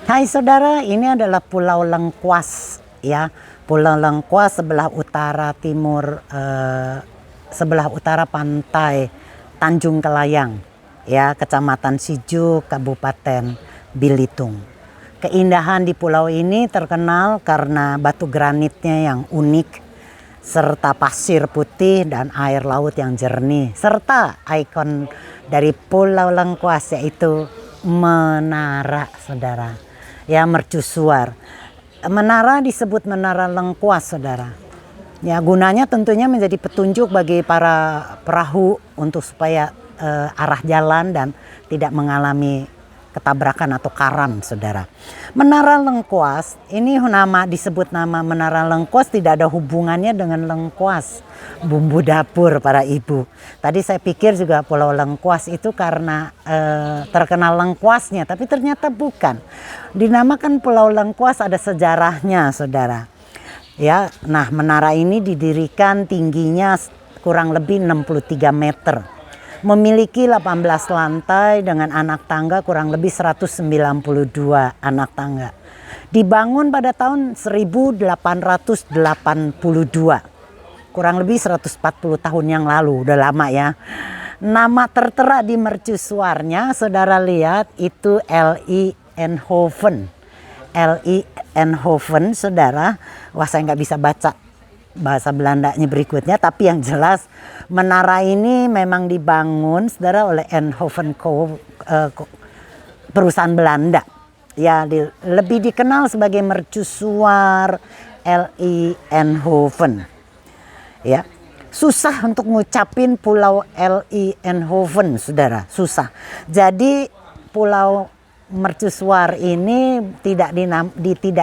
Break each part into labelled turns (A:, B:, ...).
A: Hai saudara, ini adalah Pulau Lengkuas ya. Pulau Lengkuas sebelah utara timur, sebelah utara pantai Tanjung Kelayang ya, Kecamatan Sijuk, Kabupaten Belitung. Keindahan di pulau ini terkenal karena batu granitnya yang unik, serta pasir putih dan air laut yang jernih, serta ikon dari Pulau Lengkuas yaitu menara, saudara. Ya, mercusuar. Menara disebut Menara Lengkuas, saudara. Ya, gunanya tentunya menjadi petunjuk bagi para perahu untuk supaya arah jalan dan tidak mengalami ketabrakan atau karam, saudara. Menara Lengkuas ini disebut nama Menara Lengkuas tidak ada hubungannya dengan lengkuas, bumbu dapur para ibu. Tadi saya pikir juga Pulau Lengkuas itu karena terkenal lengkuasnya, tapi ternyata bukan. Dinamakan Pulau Lengkuas ada sejarahnya, saudara. Ya, nah menara ini didirikan tingginya kurang lebih 63 meter. Memiliki 18 lantai dengan anak tangga kurang lebih 192 anak tangga. Dibangun pada tahun 1882. Kurang lebih 140 tahun yang lalu, udah lama ya. Nama tertera di mercusuarnya, saudara lihat itu L.I. Eindhoven. L.I. Eindhoven, saudara. Wah, saya nggak bisa baca bahasa Belandanya berikutnya, tapi yang jelas menara ini memang dibangun, saudara, oleh Eindhoven perusahaan Belanda. Ya, lebih dikenal sebagai mercusuar L.I. Eindhoven. Ya, susah untuk ngucapin Pulau L.I. Eindhoven, saudara, susah. Jadi Pulau mercusuar ini tidak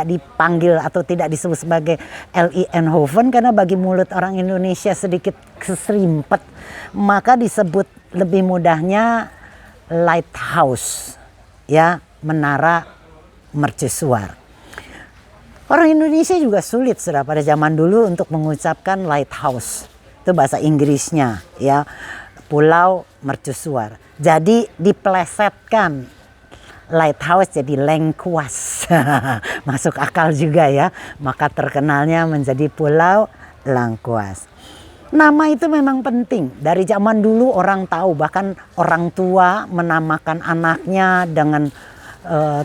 A: dipanggil atau tidak disebut sebagai L.I. Eindhoven karena bagi mulut orang Indonesia sedikit keserimpet, maka disebut lebih mudahnya lighthouse, ya, menara mercusuar. Orang Indonesia juga sulit, saudara, pada zaman dulu untuk mengucapkan lighthouse. Itu bahasa Inggrisnya, ya, pulau mercusuar. Jadi diplesetkan lighthouse jadi Lengkuas. Masuk akal juga ya. Maka terkenalnya menjadi Pulau Lengkuas. Nama itu memang penting. Dari zaman dulu orang tahu, bahkan orang tua menamakan anaknya dengan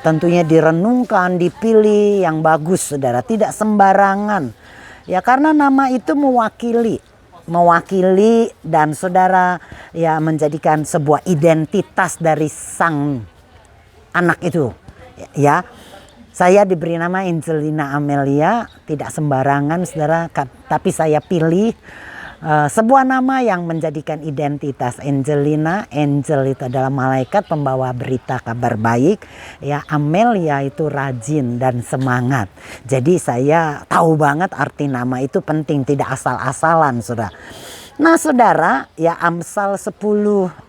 A: tentunya direnungkan, dipilih yang bagus, saudara. Tidak sembarangan. Ya, karena nama itu mewakili dan saudara ya menjadikan sebuah identitas dari sang anak itu, ya. Saya diberi nama Angelina Amelia, tidak sembarangan, saudara, tapi saya pilih sebuah nama yang menjadikan identitas. Angelina, angel itu adalah malaikat pembawa berita kabar baik, ya. Amelia itu rajin dan semangat. Jadi saya tahu banget arti nama itu penting, tidak asal-asalan, saudara. Nah, saudara, ya Amsal 18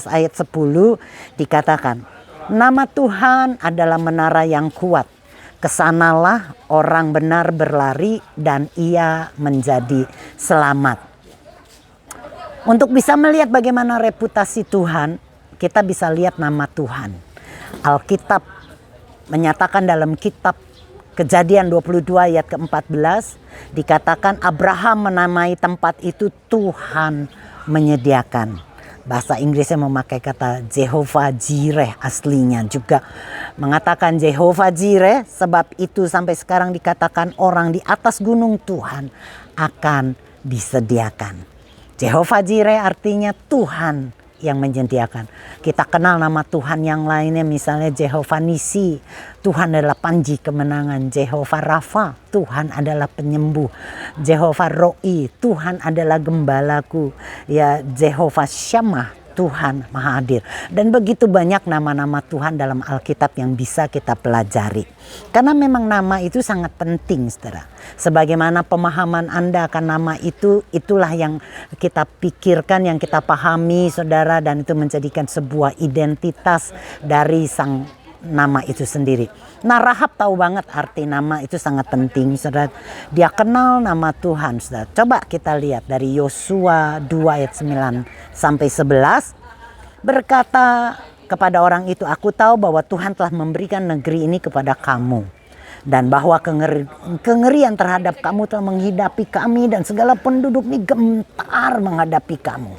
A: ayat 10 dikatakan, nama Tuhan adalah menara yang kuat. Kesanalah orang benar berlari dan ia menjadi selamat. Untuk bisa melihat bagaimana reputasi Tuhan, kita bisa lihat nama Tuhan. Alkitab menyatakan dalam kitab Kejadian 22 ayat ke-14 dikatakan Abraham menamai tempat itu Tuhan menyediakan. Bahasa Inggrisnya memakai kata Jehovah Jireh, aslinya juga mengatakan Jehovah Jireh, sebab itu sampai sekarang dikatakan orang di atas gunung Tuhan akan disediakan. Jehovah Jireh artinya Tuhan yang menyediakan. Kita kenal nama Tuhan yang lainnya, misalnya Jehovah Nisi, Tuhan adalah panji kemenangan. Jehovah Rafa, Tuhan adalah penyembuh. Jehovah Roi, Tuhan adalah gembalaku. Ya, Jehovah Shammah, Tuhan Maha Hadir. Dan begitu banyak nama-nama Tuhan dalam Alkitab yang bisa kita pelajari. Karena memang nama itu sangat penting, saudara. Sebagaimana pemahaman Anda akan nama itu, itulah yang kita pikirkan, yang kita pahami, saudara. Dan itu menjadikan sebuah identitas dari sang nama itu sendiri. Nah, Rahab tahu banget arti nama itu sangat penting, saudara. Dia kenal nama Tuhan, saudara. Coba kita lihat dari Yosua 2 ayat 9 sampai 11. Berkata kepada orang itu, aku tahu bahwa Tuhan telah memberikan negeri ini kepada kamu. Dan bahwa kengerian terhadap kamu telah menghidapi kami dan segala penduduk ini gentar menghadapi kamu.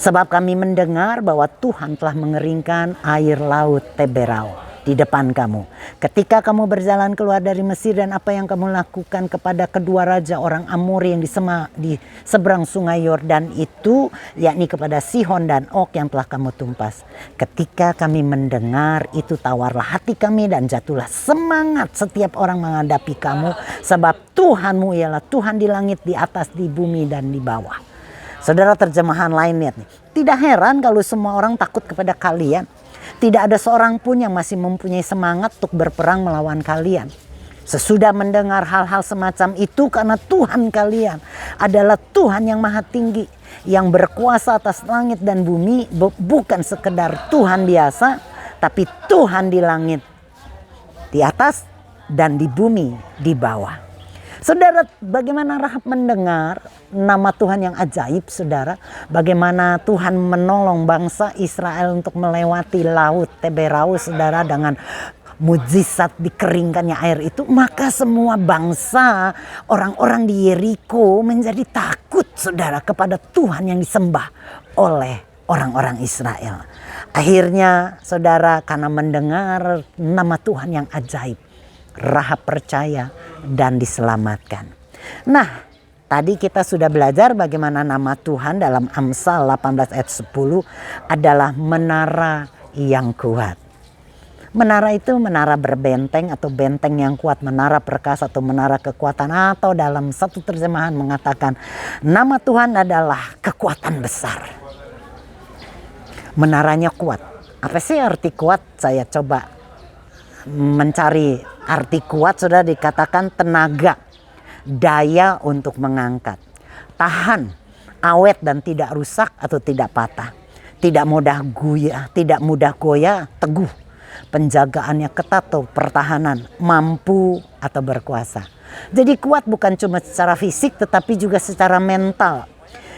A: Sebab kami mendengar bahwa Tuhan telah mengeringkan air laut Teberau di depan kamu. Ketika kamu berjalan keluar dari Mesir dan apa yang kamu lakukan kepada kedua raja orang Amori yang di seberang sungai Yordan itu, yakni kepada Sihon dan Og yang telah kamu tumpas. Ketika kami mendengar itu, tawarlah hati kami dan jatuhlah semangat setiap orang menghadapi kamu. Sebab Tuhanmu ialah Tuhan di langit, di atas, di bumi dan di bawah. Saudara, terjemahan lain lihat nih. Tidak heran kalau semua orang takut kepada kalian. Tidak ada seorang pun yang masih mempunyai semangat untuk berperang melawan kalian. Sesudah mendengar hal-hal semacam itu, karena Tuhan kalian adalah Tuhan yang maha tinggi, yang berkuasa atas langit dan bumi, bukan sekedar Tuhan biasa, tapi Tuhan di langit, di atas, dan di bumi, di bawah. Saudara, bagaimana Rahab mendengar nama Tuhan yang ajaib, saudara. Bagaimana Tuhan menolong bangsa Israel untuk melewati laut Teberau, saudara, dengan mujizat dikeringkannya air itu. Maka semua bangsa, orang-orang di Yeriko menjadi takut, saudara, kepada Tuhan yang disembah oleh orang-orang Israel. Akhirnya, saudara, karena mendengar nama Tuhan yang ajaib, Rahab percaya dan diselamatkan. Nah, tadi kita sudah belajar bagaimana nama Tuhan dalam Amsal 18 ayat 10 adalah menara yang kuat. Menara itu menara berbenteng atau benteng yang kuat, menara perkasa atau menara kekuatan, atau dalam satu terjemahan mengatakan nama Tuhan adalah kekuatan besar. Menaranya kuat. Apa sih arti kuat? Saya coba mencari arti kuat. Sudah dikatakan tenaga, daya untuk mengangkat, tahan, awet dan tidak rusak atau tidak patah, tidak mudah goyah, teguh, penjagaannya ketat atau pertahanan, mampu atau berkuasa. Jadi kuat bukan cuma secara fisik tetapi juga secara mental.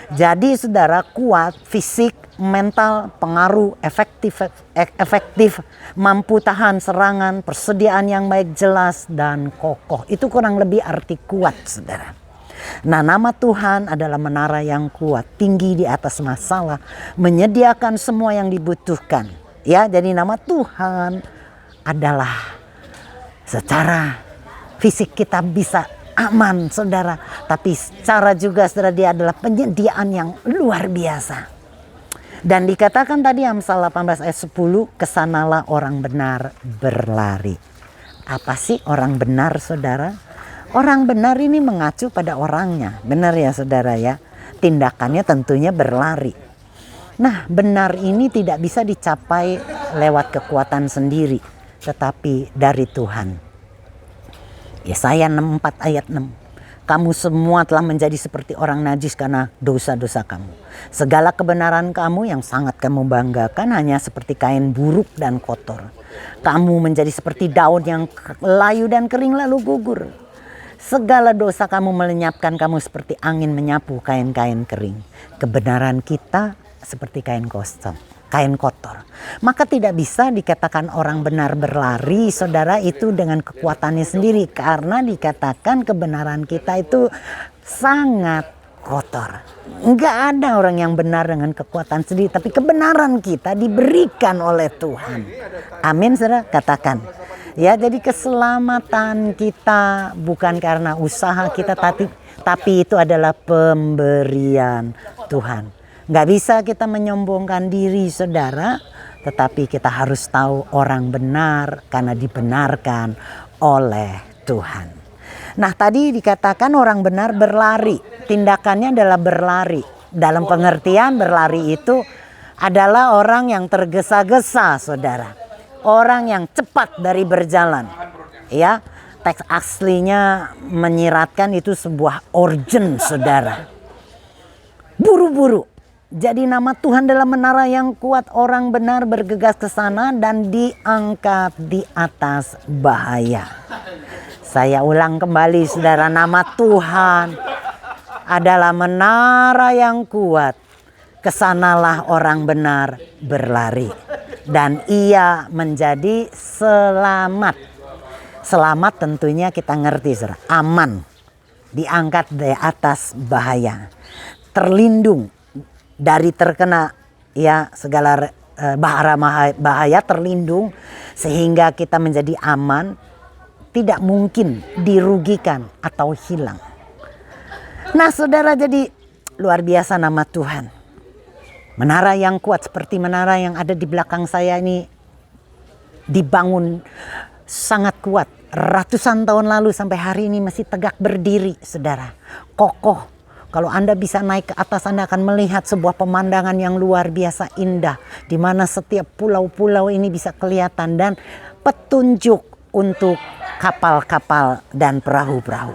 A: Jadi saudara, kuat fisik, mental, pengaruh, efektif, mampu tahan serangan, persediaan yang baik, jelas dan kokoh. Itu kurang lebih arti kuat, saudara. Nah, nama Tuhan adalah menara yang kuat, tinggi di atas masalah, menyediakan semua yang dibutuhkan. Ya, jadi nama Tuhan adalah secara fisik kita bisa aman, saudara. Tapi secara juga, saudara, dia adalah penyediaan yang luar biasa. Dan dikatakan tadi Amsal 18 ayat 10, kesanalah orang benar berlari. Apa sih orang benar, saudara? Orang benar ini mengacu pada orangnya. Benar ya, saudara ya? Tindakannya tentunya berlari. Nah, benar ini tidak bisa dicapai lewat kekuatan sendiri, tetapi dari Tuhan. Yesaya 64 ayat 6. Kamu semua telah menjadi seperti orang najis karena dosa-dosa kamu. Segala kebenaran kamu yang sangat kamu banggakan hanya seperti kain buruk dan kotor. Kamu menjadi seperti daun yang layu dan kering lalu gugur. Segala dosa kamu melenyapkan kamu seperti angin menyapu kain-kain kering. Kebenaran kita seperti kain kosong, kain kotor. Maka tidak bisa dikatakan orang benar berlari, saudara, itu dengan kekuatannya sendiri. Karena dikatakan kebenaran kita itu sangat kotor. Enggak ada orang yang benar dengan kekuatan sendiri. Tapi kebenaran kita diberikan oleh Tuhan. Amin, saudara, katakan. Ya, jadi keselamatan kita bukan karena usaha kita, tapi itu adalah pemberian Tuhan. Nggak bisa kita menyombongkan diri, saudara, tetapi kita harus tahu orang benar karena dibenarkan oleh Tuhan. Nah, tadi dikatakan orang benar berlari, tindakannya adalah berlari. Dalam pengertian berlari itu adalah orang yang tergesa-gesa, saudara. Orang yang cepat dari berjalan. Ya, teks aslinya menyiratkan itu sebuah urgent, saudara. Buru-buru. Jadi nama Tuhan adalah menara yang kuat, orang benar bergegas ke sana dan diangkat di atas bahaya. Saya ulang kembali, saudara, nama Tuhan adalah menara yang kuat. Kesanalah orang benar berlari. dan ia menjadi selamat. Selamat tentunya kita ngerti, saudara, aman, diangkat dari atas bahaya, terlindung dari terkena ya segala bahaya, terlindung sehingga kita menjadi aman, tidak mungkin dirugikan atau hilang. Nah, saudara, jadi luar biasa nama Tuhan. Menara yang kuat seperti menara yang ada di belakang saya ini dibangun sangat kuat. Ratusan tahun lalu sampai hari ini masih tegak berdiri, saudara. Kokoh. Kalau Anda bisa naik ke atas, Anda akan melihat sebuah pemandangan yang luar biasa indah. Di mana setiap pulau-pulau ini bisa kelihatan dan petunjuk untuk kapal-kapal dan perahu-perahu.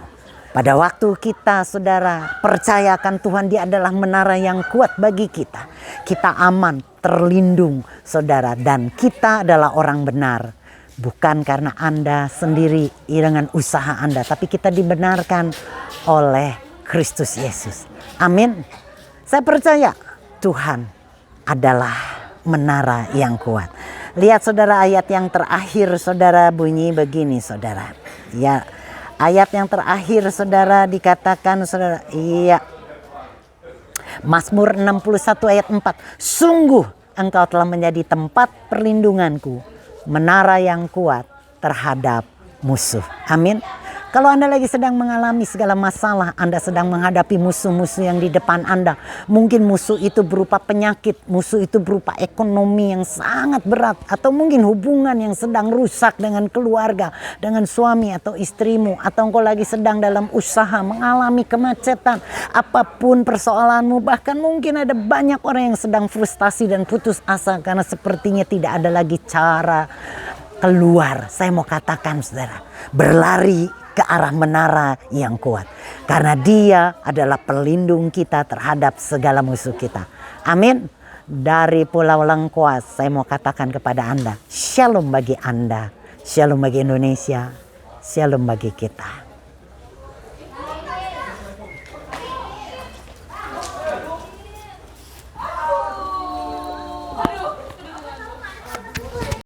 A: Pada waktu kita, saudara, percayakan Tuhan, Dia adalah menara yang kuat bagi kita. Kita aman, terlindung, saudara, dan kita adalah orang benar. Bukan karena Anda sendiri dengan usaha Anda, tapi kita dibenarkan oleh Kristus Yesus. Amin. Saya percaya Tuhan adalah menara yang kuat. Lihat, saudara, ayat yang terakhir, saudara, bunyi begini, saudara. Ya, ayat yang terakhir, saudara, dikatakan, saudara, iya. Mazmur 61 ayat 4. Sungguh engkau telah menjadi tempat perlindunganku, menara yang kuat terhadap musuh. Amin. Kalau Anda lagi sedang mengalami segala masalah, Anda sedang menghadapi musuh-musuh yang di depan Anda. Mungkin musuh itu berupa penyakit, musuh itu berupa ekonomi yang sangat berat, atau mungkin hubungan yang sedang rusak dengan keluarga, dengan suami atau istrimu, atau engkau lagi sedang dalam usaha mengalami kemacetan. Apapun persoalanmu, bahkan mungkin ada banyak orang yang sedang frustasi dan putus asa karena sepertinya tidak ada lagi cara keluar. Saya mau katakan, saudara, berlari ke arah menara yang kuat, karena Dia adalah pelindung kita terhadap segala musuh kita. Amin. Dari Pulau Lengkuas, saya mau katakan kepada Anda, shalom bagi Anda, shalom bagi Indonesia, shalom bagi kita.